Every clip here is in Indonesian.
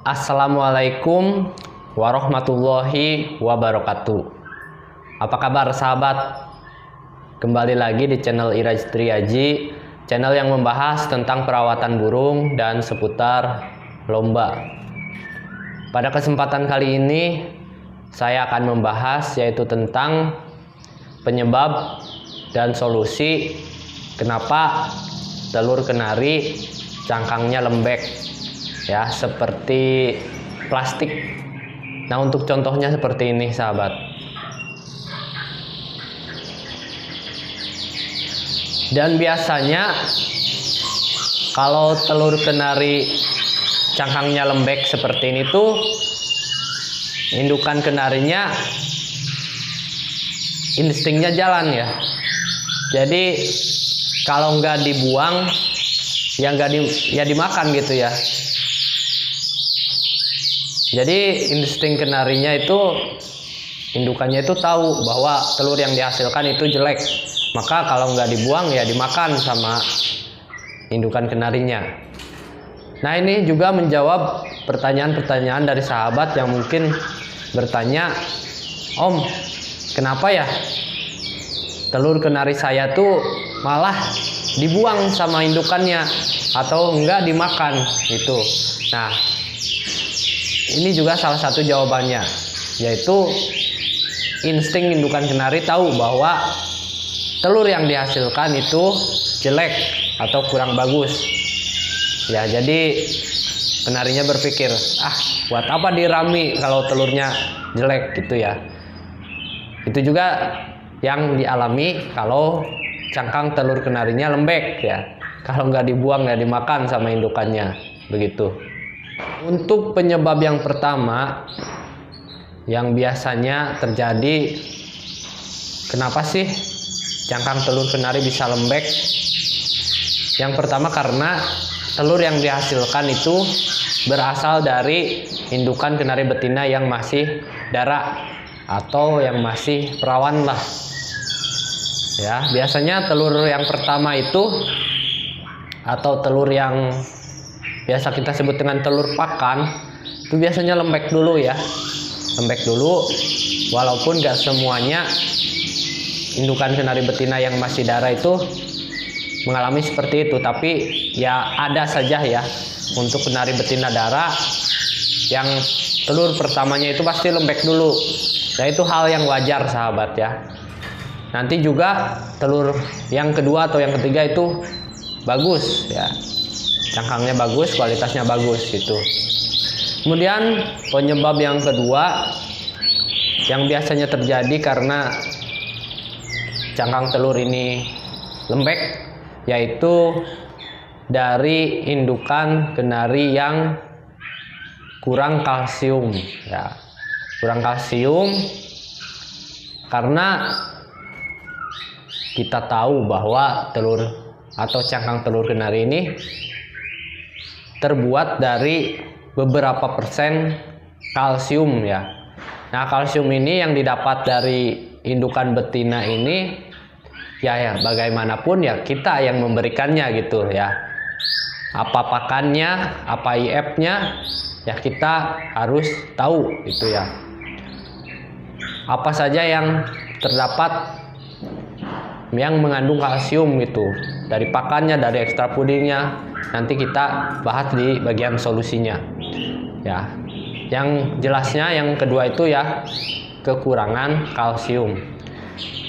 Assalamualaikum warahmatullahi wabarakatuh. Apa kabar sahabat? Kembali lagi di channel Iraj Triaji, channel yang membahas tentang perawatan burung dan seputar lomba. Pada kesempatan kali ini saya akan membahas yaitu tentang penyebab dan solusi kenapa telur kenari cangkangnya lembek, ya, seperti plastik. Nah, untuk contohnya seperti ini sahabat. Dan biasanya kalau telur kenari cangkangnya lembek seperti ini tuh indukan kenarinya instingnya jalan, ya. Jadi kalau nggak dibuang ya dimakan gitu ya. Jadi insting kenarinya itu, indukannya itu tahu bahwa telur yang dihasilkan itu jelek, maka kalau nggak dibuang ya dimakan sama indukan kenarinya. Nah, ini juga menjawab pertanyaan-pertanyaan dari sahabat yang mungkin bertanya, Om, kenapa ya telur kenari saya tuh malah dibuang sama indukannya atau enggak dimakan gitu. Nah, ini juga salah satu jawabannya, yaitu insting indukan kenari tahu bahwa telur yang dihasilkan itu jelek atau kurang bagus. Ya, jadi kenarinya berpikir, buat apa dirami kalau telurnya jelek gitu ya. Itu juga yang dialami kalau cangkang telur kenarinya lembek, ya. Kalau nggak dibuang, nggak dimakan sama indukannya, begitu. Untuk penyebab yang pertama yang biasanya terjadi, kenapa sih cangkang telur kenari bisa lembek? Yang pertama karena telur yang dihasilkan itu berasal dari indukan kenari betina yang masih dara atau yang masih perawan lah. Ya, biasanya telur yang pertama itu atau telur yang biasa kita sebut dengan telur pakan itu biasanya lembek dulu, ya. Lembek dulu, walaupun gak semuanya indukan kenari betina yang masih dara itu mengalami seperti itu, tapi ya ada saja ya untuk kenari betina dara yang telur pertamanya itu pasti lembek dulu. Nah, itu hal yang wajar sahabat, ya. Nanti juga telur yang kedua atau yang ketiga itu bagus, ya, cangkangnya bagus, kualitasnya bagus gitu. Kemudian penyebab yang kedua yang biasanya terjadi karena cangkang telur ini lembek, yaitu dari indukan kenari yang kurang kalsium, ya. Kurang kalsium karena kita tahu bahwa telur atau cangkang telur kenari ini terbuat dari beberapa persen kalsium, ya. Nah, kalsium ini yang didapat dari indukan betina ini ya bagaimanapun ya kita yang memberikannya gitu, ya. Apa pakannya, apa IF-nya, ya kita harus tahu itu, ya. Apa saja yang terdapat yang mengandung kalsium gitu, dari pakannya, dari ekstra pudingnya, nanti kita bahas di bagian solusinya, ya. Yang jelasnya yang kedua itu ya kekurangan kalsium.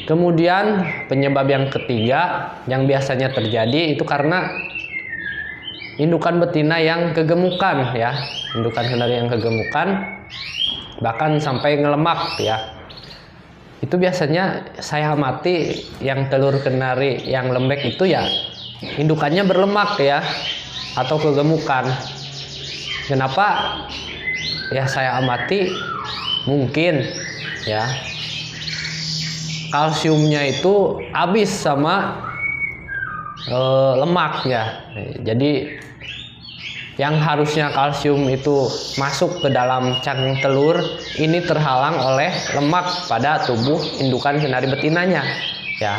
Kemudian penyebab yang ketiga yang biasanya terjadi itu karena indukan betina yang kegemukan, ya. Indukan kenari yang kegemukan bahkan sampai ngelemak, ya. Itu biasanya saya amati yang telur kenari yang lembek itu ya indukannya berlemak, ya, atau kegemukan. Kenapa? Ya, saya amati mungkin ya kalsiumnya itu habis sama lemak, ya. Jadi yang harusnya kalsium itu masuk ke dalam cangkang telur ini terhalang oleh lemak pada tubuh indukan kenari betinanya, ya.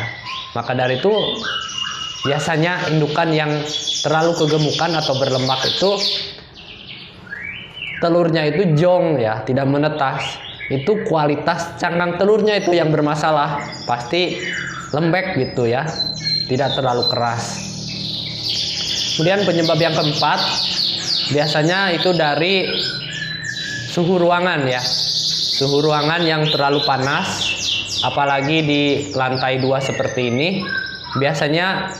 Maka dari itu biasanya indukan yang terlalu kegemukan atau berlemak itu telurnya itu jong ya, tidak menetas, itu kualitas cangkang telurnya itu yang bermasalah. Pasti lembek gitu ya, tidak terlalu keras. Kemudian penyebab yang keempat biasanya itu dari suhu ruangan ya. Suhu ruangan yang terlalu panas, apalagi di lantai 2 seperti ini. Biasanya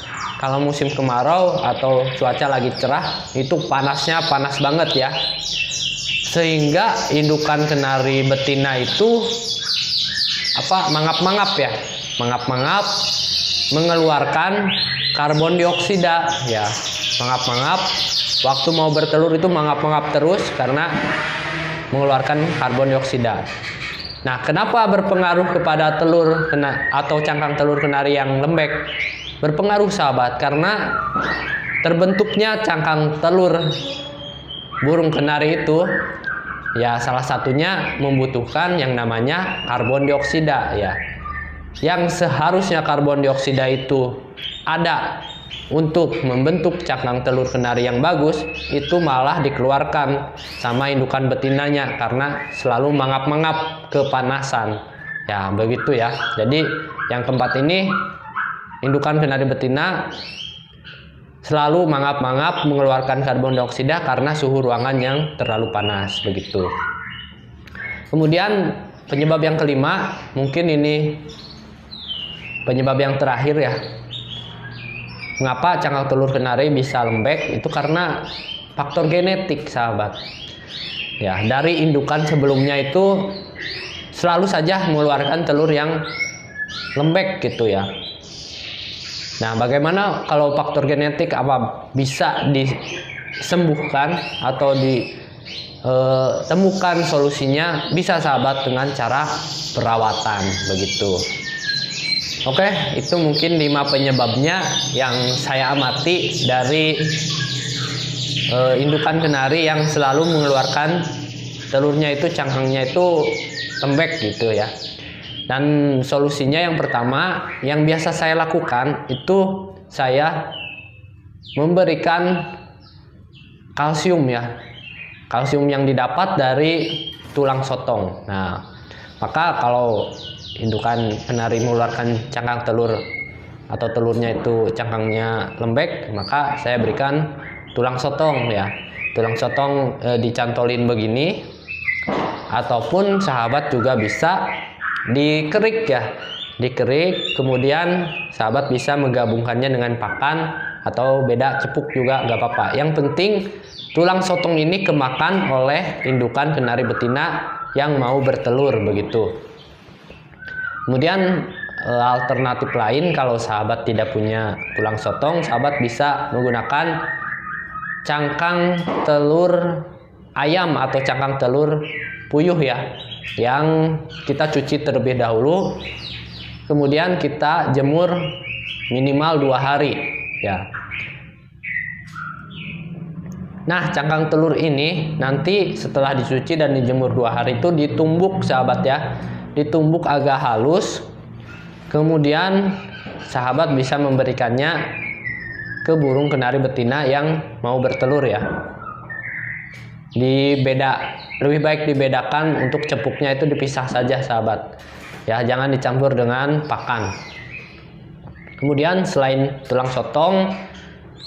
kalau musim kemarau atau cuaca lagi cerah, itu panasnya panas banget ya. Sehingga indukan kenari betina itu mangap-mangap ya. Mangap-mangap mengeluarkan karbon dioksida ya. Mangap-mangap, waktu mau bertelur itu mangap-mangap terus karena mengeluarkan karbon dioksida. Nah, kenapa berpengaruh kepada telur atau cangkang telur kenari yang lembek? Berpengaruh sahabat, karena terbentuknya cangkang telur burung kenari itu ya salah satunya membutuhkan yang namanya karbon dioksida ya. Yang seharusnya karbon dioksida itu ada untuk membentuk cangkang telur kenari yang bagus, itu malah dikeluarkan sama indukan betinanya karena selalu mangap-mangap kepanasan. Ya, begitu ya. Jadi yang keempat ini, indukan kenari betina selalu mangap-mangap mengeluarkan karbon dioksida karena suhu ruangan yang terlalu panas, begitu. Kemudian penyebab yang kelima, mungkin ini penyebab yang terakhir ya. Mengapa cangkang telur kenari bisa lembek? Itu karena faktor genetik sahabat. Ya, dari indukan sebelumnya itu selalu saja mengeluarkan telur yang lembek gitu ya. Nah, bagaimana kalau faktor genetik apa bisa disembuhkan atau ditemukan solusinya? Bisa sahabat dengan cara perawatan begitu. Oke, itu mungkin 5 penyebabnya yang saya amati dari indukan kenari yang selalu mengeluarkan telurnya itu, cangkangnya itu lembek gitu ya. Dan solusinya yang pertama yang biasa saya lakukan itu saya memberikan kalsium ya. Kalsium yang didapat dari tulang sotong. Nah, maka kalau indukan kenari mengeluarkan cangkang telur atau telurnya itu cangkangnya lembek, maka saya berikan tulang sotong ya. Tulang sotong dicantolin begini, ataupun sahabat juga bisa dikerik ya. Dikerik, kemudian sahabat bisa menggabungkannya dengan pakan atau beda cepuk juga nggak apa-apa. Yang penting tulang sotong ini kemakan oleh indukan kenari betina yang mau bertelur begitu. Kemudian alternatif lain, kalau sahabat tidak punya tulang sotong, sahabat bisa menggunakan cangkang telur ayam atau cangkang telur puyuh ya, yang kita cuci terlebih dahulu, kemudian kita jemur minimal 2 hari ya. Nah, cangkang telur ini nanti setelah dicuci dan dijemur 2 hari itu ditumbuk sahabat ya. Ditumbuk agak halus, kemudian sahabat bisa memberikannya ke burung kenari betina yang mau bertelur ya. Lebih baik dibedakan, untuk cepuknya itu dipisah saja sahabat ya, jangan dicampur dengan pakan. Kemudian selain tulang sotong,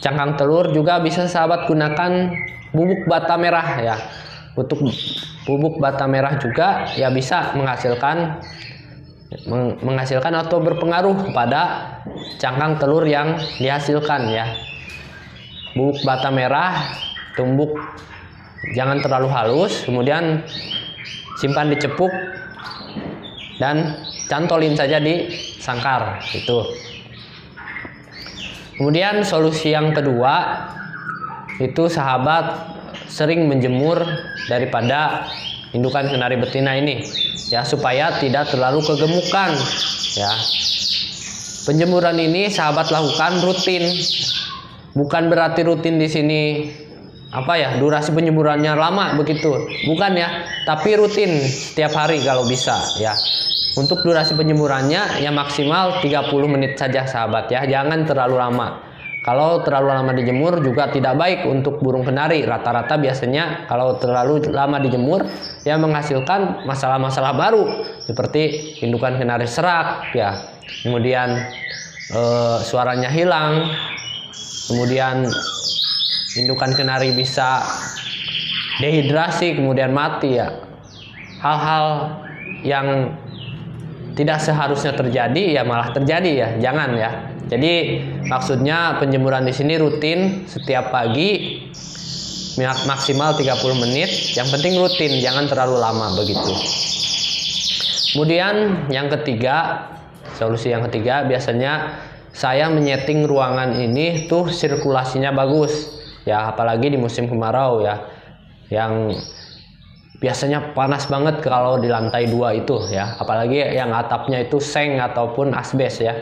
cangkang telur juga bisa sahabat gunakan bubuk bata merah ya. Untuk bubuk bata merah juga ya bisa menghasilkan atau berpengaruh pada cangkang telur yang dihasilkan ya. Bubuk bata merah tumbuk, jangan terlalu halus, kemudian simpan di cepuk dan cantolin saja di sangkar itu. Kemudian solusi yang kedua itu sahabat sering menjemur daripada indukan kenari betina ini ya, supaya tidak terlalu kegemukan ya. Penjemuran ini sahabat lakukan rutin, bukan berarti rutin di sini durasi penjemurannya lama begitu, bukan ya, tapi rutin setiap hari kalau bisa ya. Untuk durasi penjemurannya ya maksimal 30 menit saja sahabat ya, jangan terlalu lama. Kalau terlalu lama dijemur juga tidak baik untuk burung kenari. Rata-rata biasanya kalau terlalu lama dijemur ya menghasilkan masalah-masalah baru seperti indukan kenari serak ya. Kemudian suaranya hilang. Kemudian indukan kenari bisa dehidrasi kemudian mati ya. Hal-hal yang tidak seharusnya terjadi ya malah terjadi ya. Jangan ya. Jadi maksudnya penjemuran di sini rutin setiap pagi maksimal 30 menit. Yang penting rutin, jangan terlalu lama begitu. Kemudian yang ketiga, solusi yang ketiga biasanya saya menyeting ruangan ini tuh sirkulasinya bagus. Ya apalagi di musim kemarau ya. Yang biasanya panas banget kalau di lantai 2 itu ya. Apalagi yang atapnya itu seng ataupun asbes ya.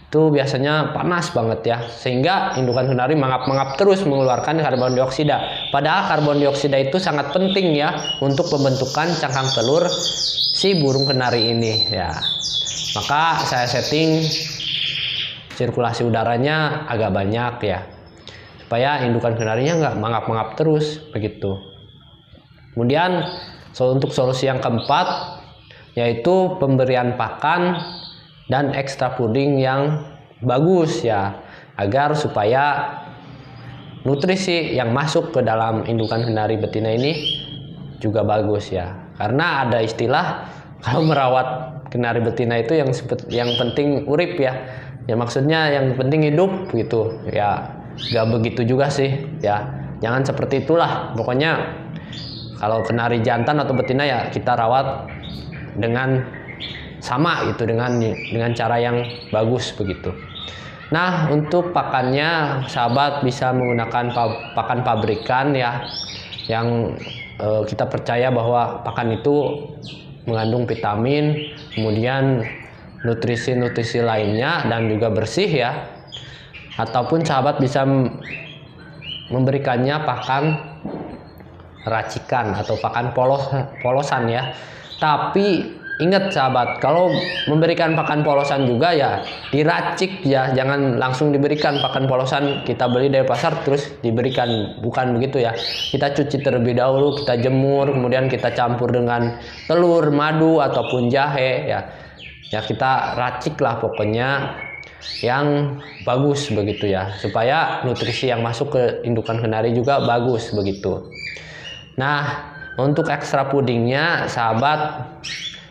Itu biasanya panas banget ya, sehingga indukan kenari mangap-mangap terus mengeluarkan karbon dioksida. Padahal karbon dioksida itu sangat penting ya untuk pembentukan cangkang telur si burung kenari ini ya. Maka saya setting sirkulasi udaranya agak banyak ya, supaya indukan kenarinya nggak mangap-mangap terus begitu. Kemudian untuk solusi yang keempat yaitu pemberian pakan dan ekstra puding yang bagus ya, agar supaya nutrisi yang masuk ke dalam indukan kenari betina ini juga bagus ya. Karena ada istilah kalau merawat kenari betina itu yang penting urip ya. Ya maksudnya yang penting hidup gitu ya. Gak begitu juga sih ya. Jangan seperti itulah. Pokoknya kalau kenari jantan atau betina ya kita rawat dengan sama itu dengan cara yang bagus begitu. Nah untuk pakannya sahabat bisa menggunakan pakan pabrikan ya, yang kita percaya bahwa pakan itu mengandung vitamin, kemudian nutrisi-nutrisi lainnya dan juga bersih ya. Ataupun sahabat bisa memberikannya pakan racikan atau pakan polosan ya. Tapi ingat sahabat, kalau memberikan pakan polosan juga ya diracik ya, jangan langsung diberikan pakan polosan kita beli dari pasar terus diberikan, bukan begitu ya. Kita cuci terlebih dahulu, kita jemur, kemudian kita campur dengan telur, madu ataupun jahe ya. Ya kita racik lah pokoknya yang bagus begitu ya, supaya nutrisi yang masuk ke indukan kenari juga bagus begitu. Nah untuk ekstra pudingnya sahabat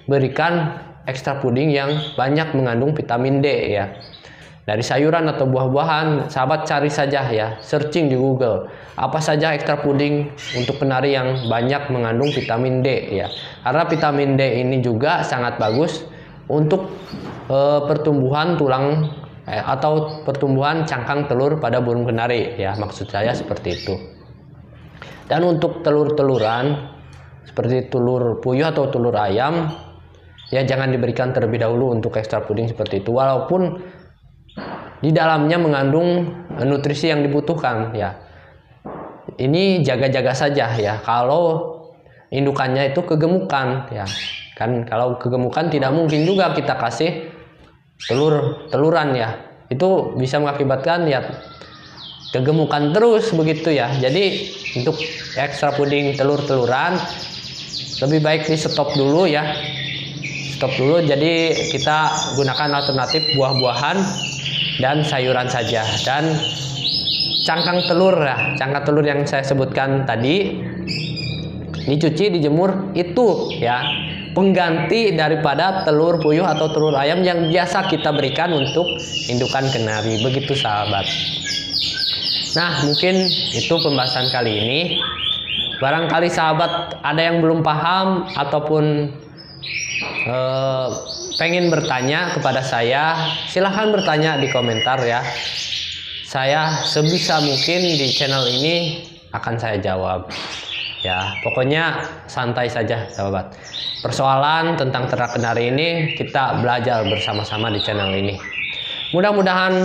berikan ekstra puding yang banyak mengandung vitamin D ya. Dari sayuran atau buah-buahan, sahabat cari saja ya, searching di Google. Apa saja ekstra puding untuk kenari yang banyak mengandung vitamin D ya. Karena vitamin D ini juga sangat bagus untuk pertumbuhan tulang atau pertumbuhan cangkang telur pada burung kenari ya. Maksud saya seperti itu. Dan untuk telur-teluran seperti telur puyuh atau telur ayam ya jangan diberikan terlebih dahulu untuk ekstra puding seperti itu, walaupun di dalamnya mengandung nutrisi yang dibutuhkan ya. Ini jaga-jaga saja ya kalau indukannya itu kegemukan ya. Kan kalau kegemukan tidak mungkin juga kita kasih teluran ya. Itu bisa mengakibatkan ya kegemukan terus begitu ya. Jadi untuk ekstra puding telur-teluran lebih baik di stop dulu ya. Stop dulu, jadi kita gunakan alternatif buah-buahan dan sayuran saja. Dan cangkang telur ya, cangkang telur yang saya sebutkan tadi dicuci, dijemur, itu ya pengganti daripada telur puyuh atau telur ayam yang biasa kita berikan untuk indukan kenari begitu sahabat. Nah mungkin itu pembahasan kali ini. Barangkali sahabat ada yang belum paham ataupun pengen bertanya kepada saya, silahkan bertanya di komentar ya. Saya sebisa mungkin di channel ini akan saya jawab ya. Pokoknya santai saja sahabat. Persoalan tentang ternak kenari ini kita belajar bersama-sama di channel ini. Mudah-mudahan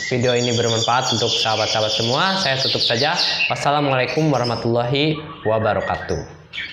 video ini bermanfaat untuk sahabat-sahabat semua. Saya tutup saja. Wassalamualaikum warahmatullahi wabarakatuh.